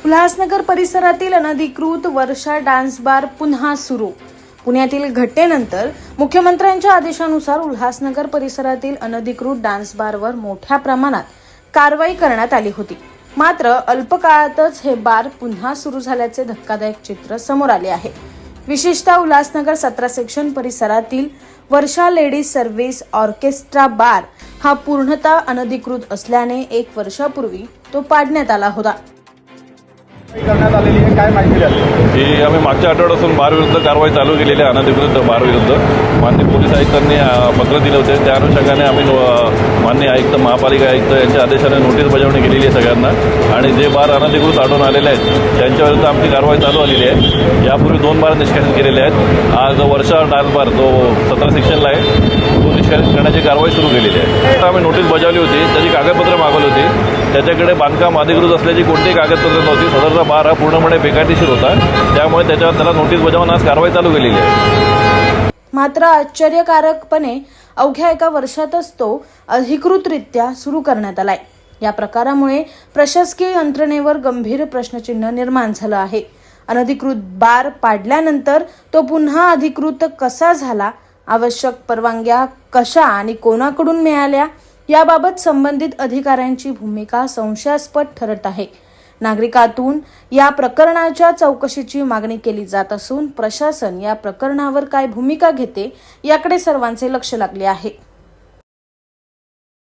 उल्हासनगर परिसरातील अनधिकृत वर्षा dance bar पुन्हा सुरू। पुण्यातील घटनेनंतर मुख्यमंत्र्यांच्या आदेशानुसार उल्हासनगर परिसरातील अनधिकृत डान्स बारवर मोठ्या प्रमाणात कारवाई करण्यात आली होती। मात्र अल्प काळातच हे बार पुन्हा सुरू झाल्याचे धक्कादायक चित्र समोर आले आहे। विशेषतः उल्हासनगर 17 सेक्शन परिसरातील वर्षा लेडीज सर्व्हिस ऑर्केस्ट्रा बार हा पूर्णतः अनधिकृत असल्याने 1 वर्षापूर्वी तो पाडण्यात आला होता। करण्यात आलेली आहे, काय माहिती द्याल? की आम्ही मागच्या आठवड्यापासून बार विरुद्ध कारवाई चालू केलेली आहे। अनधिकृत बार विरुद्ध माननीय पोलीस आयुक्तांनी पत्र दिले होते, त्या अनुषंगाने आम्ही माननीय आयुक्त, महापालिका आयुक्त यांच्या आदेशाने नोटीस बजावणी केलेली आहे सगळ्यांना। आणि जे बार अनधिकृत आढळून आलेले आहेत त्यांच्याविरुद्ध आमची कारवाई चालू आलेली आहे। यापूर्वी 2 बार निष्कासित केलेले आहेत। आज वर्षा डान्स बार जो 17 सेक्शनला आहे तो निष्कासित करण्याची कारवाई सुरू केलेली आहे। आम्ही नोटीस बजावली होती, त्याची कागदपत्र मागवली होती, त्याच्याकडे बांधकाम अधिकृत असल्याची कोणतीही कागदपत्र नव्हती। सदरचा बार हा पूर्णपणे बेकायदेशीर होता, त्यामुळे त्याला नोटीस बजावून आज कारवाई चालू केलेली आहे। मात्र आश्चर्यकारकपणे अवघ्या 1 वर्षातच तो अधिकृतरित्या सुरू करण्यात आलाय। या प्रकारामुळे प्रशासकीय यंत्रणेवर गंभीर प्रश्नचिन्ह निर्माण झालं आहे। अनधिकृत बार पाडल्यानंतर तो पुन्हा अधिकृत कसा झाला, आवश्यक परवानग्या कशा आणि कोणाकडून मिळाल्या, याबाबत संबंधित अधिकाऱ्यांची भूमिका संशयास्पद ठरत आहे। नागरिकांतून या प्रकरणाच्या चौकशीची मागणी केली जात असून प्रशासन या प्रकरणावर काय भूमिका घेते याकडे सर्वांचे लक्ष लागले आहे।